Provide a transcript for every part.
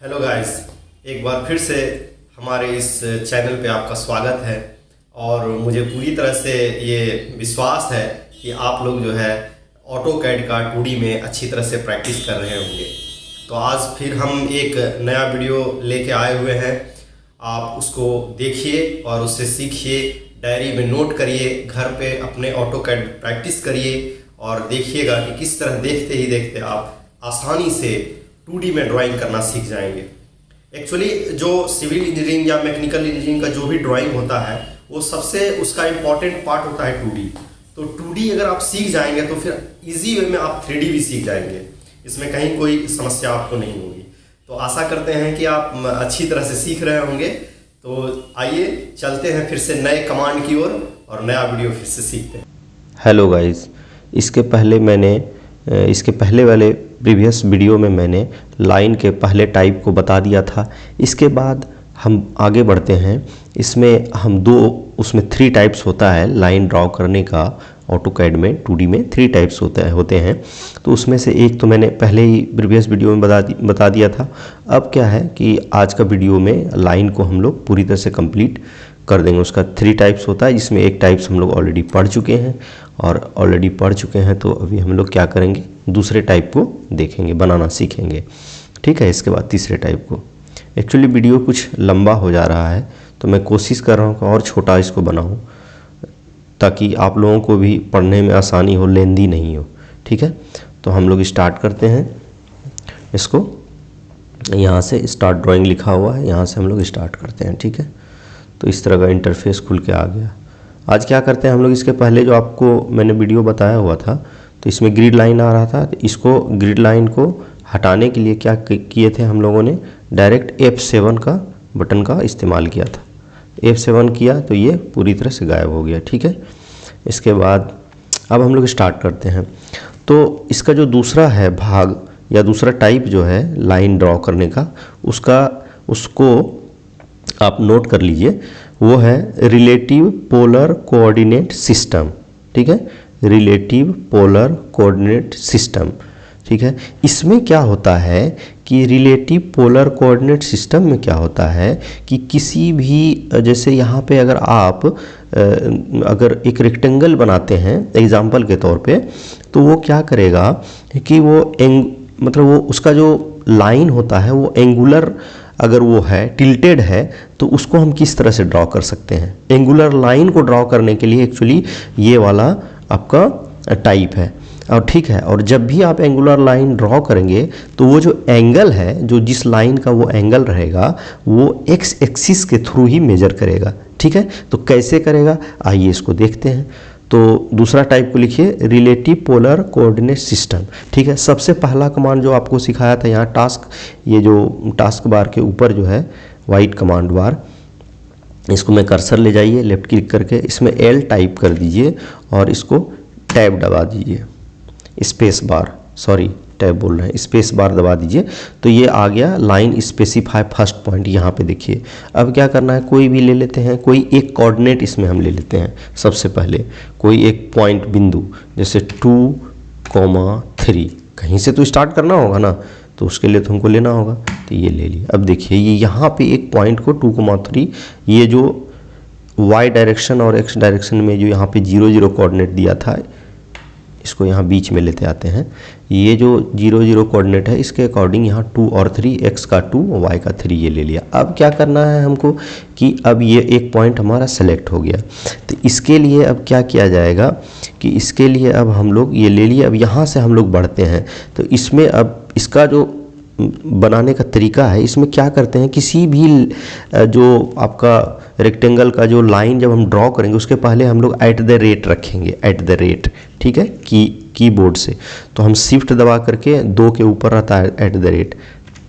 Hello guys, एक बार फिर से हमारे इस चैनल पे आपका स्वागत है। और मुझे पूरी तरह से ये विश्वास है कि आप लोग जो है ऑटोकैड का 2D में अच्छी तरह से प्रैक्टिस कर रहे होंगे। तो आज फिर हम एक नया वीडियो लेके आए हुए हैं। आप उसको देखिए और उससे सीखिए, डायरी में नोट करिए, घर पे अपने ऑटोकैड प्रैक्टिस करिए और देखिएगा कि किस तरह देखते ही देखते आप आसानी से 2D में ड्राइंग करना सीख जाएंगे। एक्चुअली जो सिविल इंजीनियरिंग या मैकेनिकल इंजीनियरिंग का जो भी ड्राइंग होता है वो सबसे उसका इम्पॉर्टेंट पार्ट होता है 2D। तो 2D अगर आप सीख जाएंगे तो फिर इजी वे में आप 3D भी सीख जाएंगे, इसमें कहीं कोई समस्या आपको नहीं होगी। तो आशा करते हैं कि आप अच्छी तरह से सीख रहे होंगे। तो आइए चलते हैं फिर से नए कमांड की ओर और नया वीडियो फिर से सीखते हैं। हेलो गाइस, इसके पहले वाले प्रीवियस वीडियो में मैंने लाइन के पहले टाइप को बता दिया था। इसके बाद हम आगे बढ़ते हैं। इसमें हम उसमें 3 टाइप्स होता है लाइन ड्रॉ करने का। ऑटोकैड में 2D में 3 टाइप्स होते हैं। तो उसमें से एक तो मैंने पहले ही प्रीवियस वीडियो में बता दिया था। अब क्या है कि आज का वीडियो में लाइन को हम लोग पूरी तरह से कंप्लीट कर देंगे। उसका 3 टाइप्स होता है, जिसमें एक टाइप्स हम लोग ऑलरेडी पढ़ चुके हैं। तो अभी हम लोग क्या करेंगे, दूसरे टाइप को देखेंगे, बनाना सीखेंगे। ठीक है, इसके बाद तीसरे टाइप को। एक्चुअली वीडियो कुछ लंबा हो जा रहा है तो मैं कोशिश कर रहा हूँ कि और छोटा इसको बनाऊँ ताकि आप लोगों को भी पढ़ने में आसानी हो, लेंदी नहीं हो। ठीक है, तो हम लोग स्टार्ट करते हैं इसको। यहाँ से स्टार्ट ड्राइंग लिखा हुआ है, यहाँ से हम लोग स्टार्ट करते हैं। ठीक है, तो इस तरह का इंटरफेस खुल के आ गया। आज क्या करते हैं हम लोग, इसके पहले जो आपको मैंने वीडियो बताया हुआ था तो इसमें ग्रिड लाइन आ रहा था। तो इसको ग्रिड लाइन को हटाने के लिए क्या किए थे हम लोगों ने, डायरेक्ट F7 का बटन का इस्तेमाल किया था। F7 किया तो ये पूरी तरह से गायब हो गया। ठीक है, इसके बाद अब हम लोग स्टार्ट करते हैं। तो इसका जो दूसरा है भाग या दूसरा टाइप जो है लाइन ड्रॉ करने का, उसको आप नोट कर लीजिए। वो है रिलेटिव पोलर कोऑर्डिनेट सिस्टम। ठीक है, रिलेटिव पोलर कोऑर्डिनेट सिस्टम। ठीक है, इसमें क्या होता है कि रिलेटिव पोलर कोऑर्डिनेट सिस्टम में क्या होता है कि किसी भी, जैसे यहाँ पे अगर आप अगर एक रेक्टेंगल बनाते हैं एग्जाम्पल के तौर पे, तो वो क्या करेगा कि वो मतलब वो उसका जो लाइन होता है वो एंगुलर, अगर वो है टिल्टेड है तो उसको हम किस तरह से ड्रॉ कर सकते हैं। एंगुलर लाइन को ड्रॉ करने के लिए एक्चुअली ये वाला आपका टाइप है। और ठीक है, और जब भी आप एंगुलर लाइन ड्रॉ करेंगे तो वो जो एंगल है, जो जिस लाइन का वो एंगल रहेगा, वो एक्स एक्सिस के थ्रू ही मेजर करेगा। ठीक है, तो कैसे करेगा आइए इसको देखते हैं। तो दूसरा टाइप को लिखिए, रिलेटिव पोलर कोऑर्डिनेट सिस्टम। ठीक है, सबसे पहला कमांड जो आपको सिखाया था यहाँ टास्क, ये जो टास्क बार के ऊपर जो है वाइट कमांड बार, इसको मैं कर्सर ले जाइए लेफ्ट क्लिक करके, इसमें L टाइप कर दीजिए और इसको टैब दबा दीजिए, स्पेस बार, सॉरी टैब बोल रहे हैं, स्पेस बार दबा दीजिए। तो ये आ गया लाइन स्पेसिफाई फर्स्ट पॉइंट। यहाँ पे देखिए अब क्या करना है, कोई भी ले लेते हैं, कोई एक कोऑर्डिनेट इसमें हम ले लेते हैं। सबसे पहले कोई एक पॉइंट बिंदु, जैसे 2,3 कहीं से तो स्टार्ट करना होगा ना, तो उसके लिए तो हमको लेना होगा। तो ये ले लिया। अब देखिए ये यहाँ पे एक पॉइंट को 2,3, ये जो y डायरेक्शन और x डायरेक्शन में जो यहाँ पे 0,0 कोऑर्डिनेट दिया था, इसको यहाँ बीच में लेते आते हैं। ये जो 0,0 कोऑर्डिनेट है इसके अकॉर्डिंग यहाँ 2 और 3, x का 2 y का 3 ये ले लिया। अब क्या करना है हमको कि अब ये एक पॉइंट हमारा सेलेक्ट हो गया। तो इसके लिए अब क्या किया जाएगा कि इसके लिए अब हम लोग ये ले लिए। अब यहाँ से हम लोग बढ़ते हैं। तो इसमें अब इसका जो बनाने का तरीका है, इसमें क्या करते हैं, किसी भी जो आपका रेक्टेंगल का जो लाइन जब हम ड्रॉ करेंगे उसके पहले हम लोग @ रखेंगे, @ ठीक है, कीबोर्ड से। तो हम शिफ्ट दबा करके 2 के ऊपर रहता है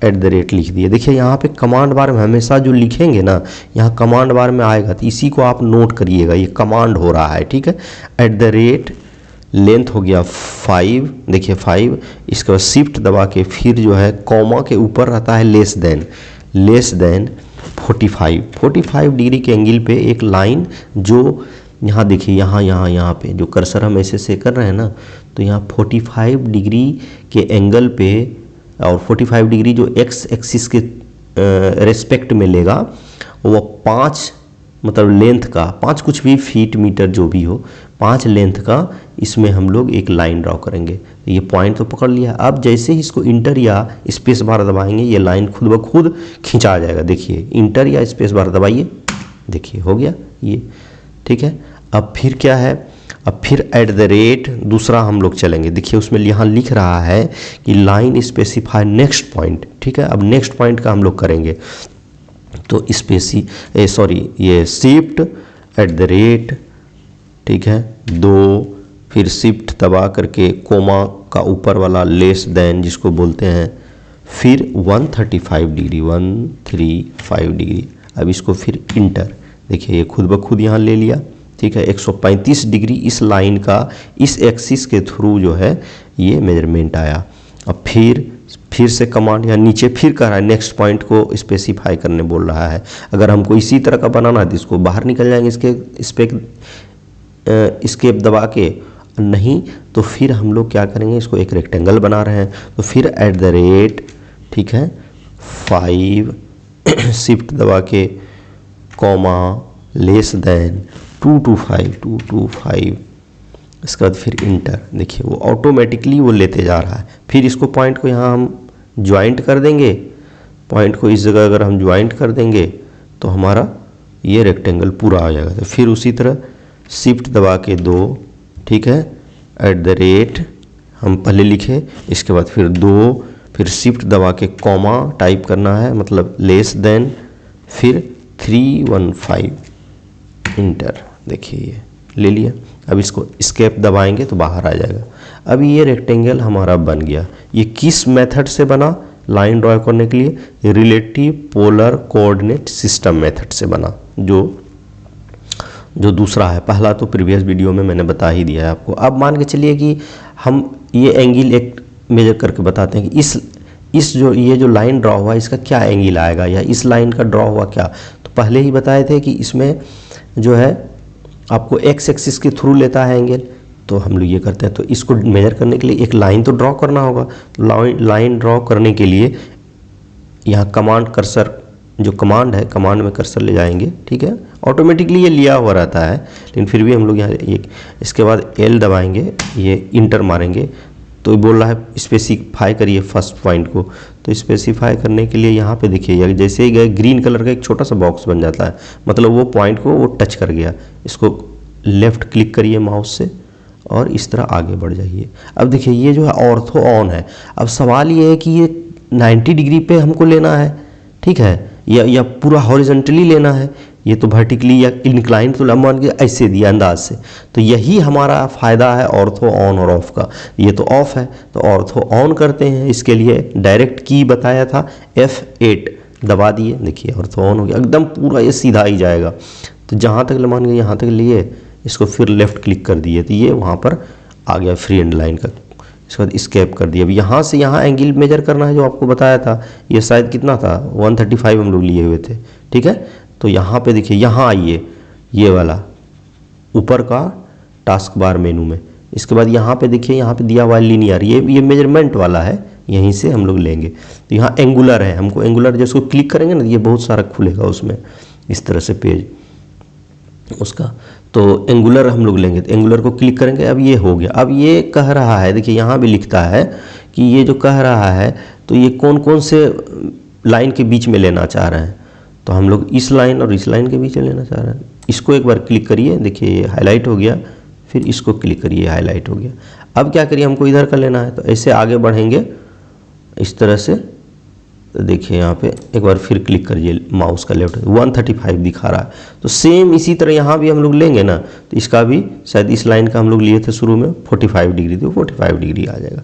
@ लिख दिए। देखिए यहाँ पे कमांड बार में हमेशा जो लिखेंगे ना, यहाँ कमांड बार में आएगा, तो इसी को आप नोट करिएगा, ये कमांड हो रहा है। ठीक है, @ लेंथ हो गया 5, देखिए 5। इसके बाद शिफ्ट दबा के फिर जो है कॉमा के ऊपर रहता है लेस देन 45 डिग्री के एंगल पे एक लाइन, जो यहाँ देखिए यहाँ पे जो कर्सर हम ऐसे से कर रहे हैं ना, तो यहाँ 45 डिग्री के एंगल पे और 45 डिग्री जो एक्स एक्सिस के रेस्पेक्ट में लेगा, वो 5 मतलब लेंथ का, 5 कुछ भी फीट मीटर जो भी हो, 5 लेंथ का इसमें हम लोग एक लाइन ड्रॉ करेंगे। ये पॉइंट तो पकड़ लिया। अब जैसे ही इसको इंटर या स्पेस बार दबाएंगे ये लाइन खुद ब खुद खींचा जाएगा। देखिए इंटर या स्पेस बार दबाइए, देखिए हो गया ये, ठीक है। अब फिर क्या है, अब फिर @ दूसरा हम लोग चलेंगे। देखिए उसमें यहाँ लिख रहा है कि लाइन स्पेसिफाई नेक्स्ट पॉइंट, ठीक है। अब नेक्स्ट पॉइंट का हम लोग करेंगे तो ये शिफ्ट @ ठीक है 2, फिर शिफ्ट दबा करके कोमा का ऊपर वाला लेस देन जिसको बोलते हैं, फिर 135 डिग्री 135 डिग्री। अब इसको फिर इंटर, देखिए ये खुद ब खुद यहाँ ले लिया, ठीक है। 135 डिग्री इस लाइन का इस एक्सिस के थ्रू जो है ये मेजरमेंट आया। अब फिर से कमांड या नीचे फिर कह रहा है नेक्स्ट पॉइंट को स्पेसिफाई करने बोल रहा है। अगर हमको इसी तरह का बनाना है तो इसको बाहर निकल जाएंगे स्केप दबा के, नहीं तो फिर हम लोग क्या करेंगे, इसको एक रेक्टेंगल बना रहे हैं तो फिर @ ठीक है 5 शिफ्ट दबा के कॉमा लेस देन 225 इसके बाद फिर इंटर। देखिए वो ऑटोमेटिकली वो लेते जा रहा है। फिर इसको पॉइंट को यहाँ हम ज्वाइंट कर देंगे, पॉइंट को इस जगह अगर हम ज्वाइंट कर देंगे तो हमारा ये रेक्टेंगल पूरा आ जाएगा। तो फिर उसी तरह शिफ्ट दबा के 2, ठीक है @ हम पहले लिखे, इसके बाद फिर 2, फिर शिफ्ट दबा के कॉमा टाइप करना है मतलब लेस देन, फिर 315 इंटर। देखिए ये ले लिया। अब इसको एस्केप दबाएंगे तो बाहर आ जाएगा। अब ये रेक्टेंगल हमारा बन गया। ये किस मेथड से बना लाइन ड्रॉ करने के लिए, relative polar coordinate system method से बना, जो दूसरा है। पहला तो प्रीवियस वीडियो में मैंने बता ही दिया है आपको। अब मान के चलिए कि हम ये एंगल एक मेजर करके बताते हैं कि ये जो लाइन ड्रॉ हुआ इसका क्या एंगल आएगा, या इस लाइन का ड्रॉ हुआ क्या। तो पहले ही बताए थे कि इसमें जो है आपको एक्स एक्सिस के थ्रू लेता है एंगल, तो हम लोग ये करते हैं। तो इसको मेजर करने के लिए एक लाइन तो ड्रॉ करना होगा। लाइन ड्रॉ करने के लिए यहाँ कमांड कर्सर जो कमांड है, कमांड में कर्सर ले जाएंगे, ठीक है। ऑटोमेटिकली ये लिया हुआ रहता है लेकिन फिर भी हम लोग यहाँ इसके बाद L दबाएंगे, ये इंटर मारेंगे तो बोल रहा है स्पेसिफाई करिए फर्स्ट पॉइंट को। तो स्पेसिफाई करने के लिए यहाँ पे देखिए जैसे ही गए ग्रीन कलर का एक छोटा सा बॉक्स बन जाता है, मतलब वो पॉइंट को वो टच कर गया। इसको लेफ़्ट क्लिक करिए माउस से और इस तरह आगे बढ़ जाइए। अब देखिए ये जो है ऑर्थो ऑन है। अब सवाल ये है कि ये 90 डिग्री पे हमको लेना है, ठीक है, या पूरा हॉरिजॉन्टली लेना है। ये तो वर्टिकली या इंक्लाइन तो मान के ऐसे दिया अंदाज से। तो यही हमारा फ़ायदा है ऑर्थो ऑन और ऑफ का। ये तो ऑफ है तो ऑर्थो ऑन करते हैं। इसके लिए डायरेक्ट की बताया था F8 दबा दिए, देखिए ऑर्थो ऑन हो गया, एकदम पूरा ये सीधा ही जाएगा। तो जहाँ तक मान गए यहाँ तक लिए, इसको फिर लेफ़्ट क्लिक कर दिए तो ये वहाँ पर आ गया फ्री एंड लाइन का। इसके बाद स्केप कर दिया। अब यहाँ से यहाँ एंगल मेजर करना है जो आपको बताया था। ये शायद कितना था 135 हम लोग लिए हुए थे, ठीक है। तो यहाँ पे देखिए, यहाँ आइए ये वाला ऊपर का टास्क बार मेनू में। इसके बाद यहाँ पे देखिए, यहाँ पे दिया हुआ है लीनियर, ये मेजरमेंट वाला है, यहीं से हम लोग लेंगे। तो यहाँ एंगुलर है, हमको एंगुलर जैसे क्लिक करेंगे ना ये बहुत सारा खुलेगा उसमें इस तरह से पेज उसका। तो एंगुलर हम लोग लेंगे, तो एंगुलर को क्लिक करेंगे। अब ये हो गया। अब ये कह रहा है, देखिए यहाँ भी लिखता है कि ये जो कह रहा है तो ये कौन कौन से लाइन के बीच में लेना चाह रहे हैं। तो हम लोग इस लाइन और इस लाइन के बीच में लेना चाह रहे हैं। इसको एक बार क्लिक करिए, देखिए ये हाईलाइट हो गया, फिर इसको क्लिक करिए, हाईलाइट हो गया। अब क्या करिए, हमको इधर का लेना है तो ऐसे आगे बढ़ेंगे इस तरह से। तो देखिए यहाँ पे एक बार फिर क्लिक करिए माउस का लेफ्ट, 135 दिखा रहा है। तो सेम इसी तरह यहाँ भी हम लोग लेंगे ना, तो इसका भी शायद इस लाइन का हम लोग लिए थे शुरू में 45 डिग्री, तो 45 डिग्री आ जाएगा।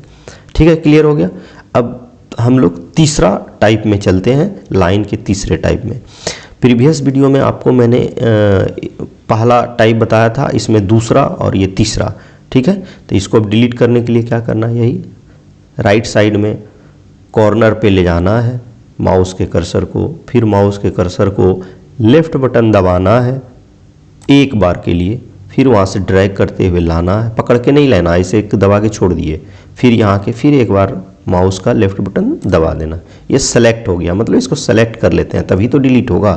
ठीक है, क्लियर हो गया। अब हम लोग तीसरा टाइप में चलते हैं, लाइन के तीसरे टाइप में। प्रीवियस वीडियो में आपको मैंने पहला टाइप बताया था, इसमें दूसरा और ये तीसरा, ठीक है। तो इसको अब डिलीट करने के लिए क्या करना है, यही राइट साइड में कॉर्नर पे ले जाना है माउस के कर्सर को, फिर माउस के कर्सर को लेफ़्ट बटन दबाना है एक बार के लिए, फिर वहाँ से ड्रैग करते हुए लाना है, पकड़ के नहीं लेना, ऐसे एक दबा के छोड़ दिए, फिर यहाँ के फिर एक बार माउस का लेफ्ट बटन दबा देना। ये सेलेक्ट हो गया, मतलब इसको सेलेक्ट कर लेते हैं तभी तो डिलीट होगा।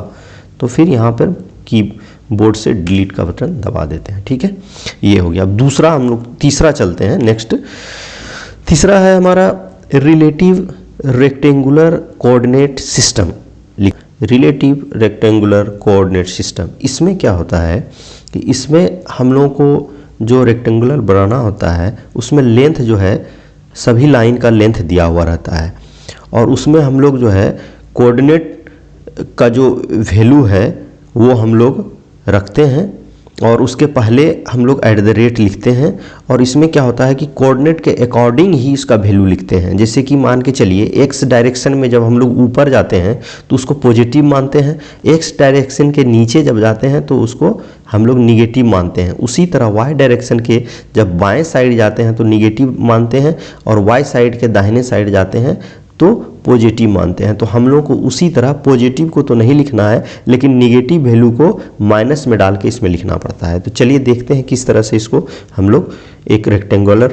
तो फिर यहाँ पर कीबोर्ड से डिलीट का बटन दबा देते हैं। ठीक है, ये हो गया। अब दूसरा हम लोग तीसरा चलते हैं। नेक्स्ट तीसरा है हमारा relative rectangular coordinate system. Relative rectangular coordinate system, इसमें क्या होता है कि इसमें हम लोगों को जो रेक्टेंगुलर बनाना होता है उसमें लेंथ जो है सभी लाइन का लेंथ दिया हुआ रहता है, और उसमें हम लोग जो है कोऑर्डिनेट का जो वैल्यू है वो हम लोग रखते हैं, और उसके पहले हम लोग @ लिखते हैं। और इसमें क्या होता है कि कोऑर्डिनेट के अकॉर्डिंग ही इसका वैल्यू लिखते हैं। जैसे कि मान के चलिए एक्स डायरेक्शन में जब हम लोग ऊपर जाते हैं तो उसको पॉजिटिव मानते हैं, एक्स डायरेक्शन के नीचे जब जाते हैं तो उसको हम लोग निगेटिव मानते हैं। उसी तरह वाई डायरेक्शन के जब बाएं साइड जाते हैं तो निगेटिव मानते हैं, और वाई साइड के दाहिने साइड जाते हैं तो पॉजिटिव मानते हैं। तो हम लोग को उसी तरह पॉजिटिव को तो नहीं लिखना है, लेकिन निगेटिव वैल्यू को माइनस में डाल के इसमें लिखना पड़ता है। तो चलिए देखते हैं किस तरह से इसको हम लोग एक रेक्टेंगुलर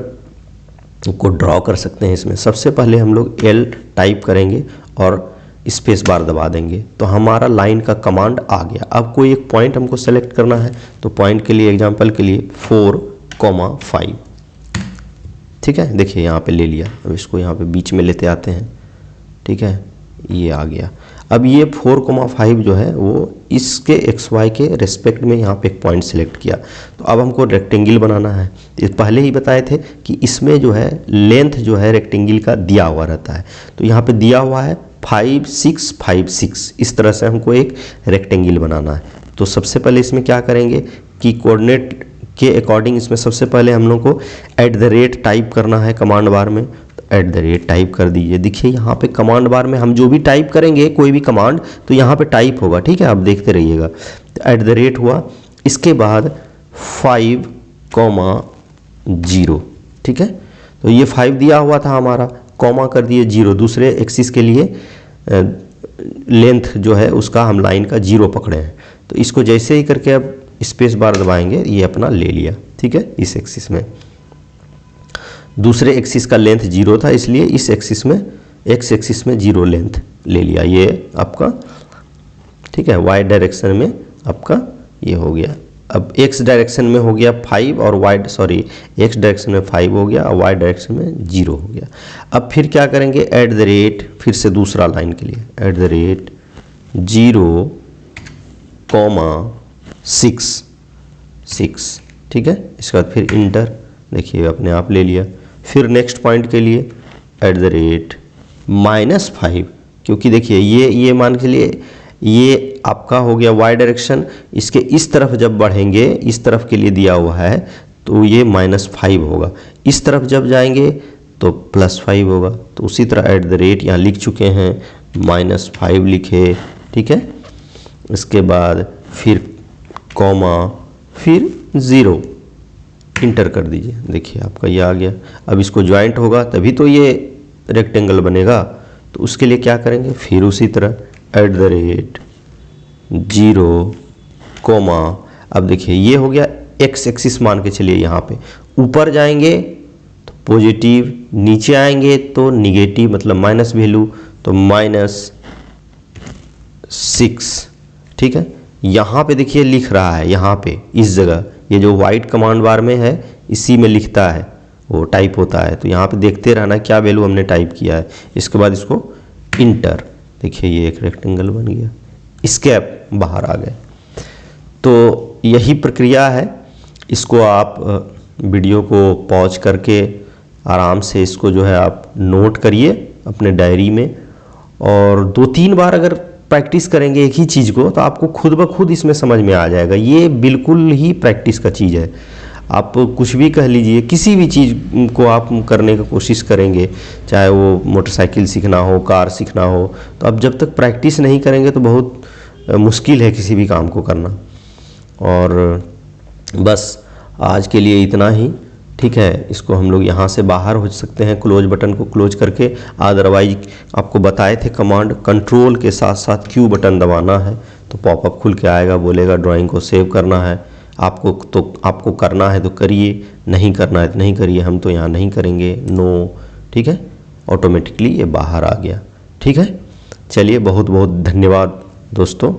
को ड्रॉ कर सकते हैं। इसमें सबसे पहले हम लोग L टाइप करेंगे और स्पेस बार दबा देंगे तो हमारा लाइन का कमांड आ गया। अब कोई एक पॉइंट हमको सेलेक्ट करना है, तो पॉइंट के लिए एग्जांपल के लिए 4,5, ठीक है। देखिए यहाँ पे ले लिया। अब इसको यहाँ पे बीच में लेते आते हैं, ठीक है, ये आ गया। अब ये 4,5 जो है वो इसके XY के रेस्पेक्ट में यहाँ पे एक पॉइंट सेलेक्ट किया। तो अब हमको रेक्टेंगल बनाना है। ये पहले ही बताए थे कि इसमें जो है लेंथ जो है रेक्टेंगल का दिया हुआ रहता है। तो यहाँ पे दिया हुआ है 5, 6, 5, 6। इस तरह से हमको एक रेक्टेंगल बनाना है। तो सबसे पहले इसमें क्या करेंगे कि कोऑर्डिनेट के अकॉर्डिंग इसमें सबसे पहले हम लोग को @ टाइप करना है कमांड बार में। @ टाइप कर दीजिए। देखिए यहाँ पे कमांड बार में हम जो भी टाइप करेंगे कोई भी कमांड तो यहाँ पे टाइप होगा, ठीक है, आप देखते रहिएगा। तो @ हुआ, इसके बाद 5,0, ठीक है। तो ये 5 दिया हुआ था हमारा, कॉमा कर दिए 0, दूसरे एक्सिस के लिए लेंथ जो है उसका हम लाइन का 0 पकड़े हैं। तो इसको जैसे ही करके अब स्पेस बार दबाएंगे ये अपना ले लिया, ठीक है। इस एक्सिस में दूसरे एक्सिस का लेंथ 0 था, इसलिए इस एक्सिस में एक्स एक्सिस में 0 लेंथ ले लिया, ये आपका, ठीक है। वाई डायरेक्शन में आपका ये हो गया। अब एक्स डायरेक्शन में हो गया 5 और एक्स डायरेक्शन में 5 हो गया और वाई डायरेक्शन में 0 हो गया। अब फिर क्या करेंगे @ फिर से दूसरा लाइन के लिए @0,6, ठीक है। इसके बाद फिर इंटर, देखिए अपने आप ले लिया। फिर नेक्स्ट पॉइंट के लिए @-5, क्योंकि देखिए ये मान के लिए ये आपका हो गया वाई डायरेक्शन। इसके इस तरफ जब बढ़ेंगे, इस तरफ के लिए दिया हुआ है तो ये -5 होगा। इस तरफ जब जाएंगे तो +5 होगा। तो उसी तरह @ यहाँ लिख चुके हैं, -5 लिखे, ठीक है। इसके बाद फिर कॉमा, फिर 0, इंटर कर दीजिए। देखिए आपका ये आ गया। अब इसको ज्वाइंट होगा तभी तो ये रेक्टेंगल बनेगा। तो उसके लिए क्या करेंगे, फिर उसी तरह @0, अब देखिए ये हो गया एक्स एक्सिस मान के चलिए। यहाँ पे ऊपर जाएंगे तो पॉजिटिव, नीचे आएंगे तो निगेटिव, मतलब माइनस वैल्यू, तो -6, ठीक है। यहाँ पे देखिए लिख रहा है, यहाँ पे इस जगह ये जो वाइट कमांड बार में है इसी में लिखता है, वो टाइप होता है। तो यहाँ पे देखते रहना क्या वैल्यू हमने टाइप किया है। इसके बाद इसको इंटर, देखिए ये एक रेक्टेंगल बन गया, स्केप बाहर आ गए। तो यही प्रक्रिया है। इसको आप वीडियो को पॉज करके आराम से इसको जो है आप नोट करिए अपने डायरी में, और 2-3 बार अगर प्रैक्टिस करेंगे एक ही चीज़ को तो आपको खुद ब खुद इसमें समझ में आ जाएगा। ये बिल्कुल ही प्रैक्टिस का चीज़ है। आप कुछ भी कह लीजिए, किसी भी चीज़ को आप करने की कोशिश करेंगे, चाहे वो मोटरसाइकिल सीखना हो, कार सीखना हो, तो आप जब तक प्रैक्टिस नहीं करेंगे तो बहुत मुश्किल है किसी भी काम को करना। और बस आज के लिए इतना ही, ठीक है। इसको हम लोग यहाँ से बाहर हो सकते हैं क्लोज बटन को क्लोज करके। अदरवाइज आपको बताए थे कमांड कंट्रोल के साथ साथ Q बटन दबाना है तो पॉपअप खुल के आएगा, बोलेगा ड्राइंग को सेव करना है आपको, तो आपको करना है तो करिए, नहीं करना है तो नहीं करिए। हम तो यहाँ नहीं करेंगे, नो, ठीक है। ऑटोमेटिकली ये बाहर आ गया। ठीक है, चलिए बहुत बहुत धन्यवाद दोस्तों।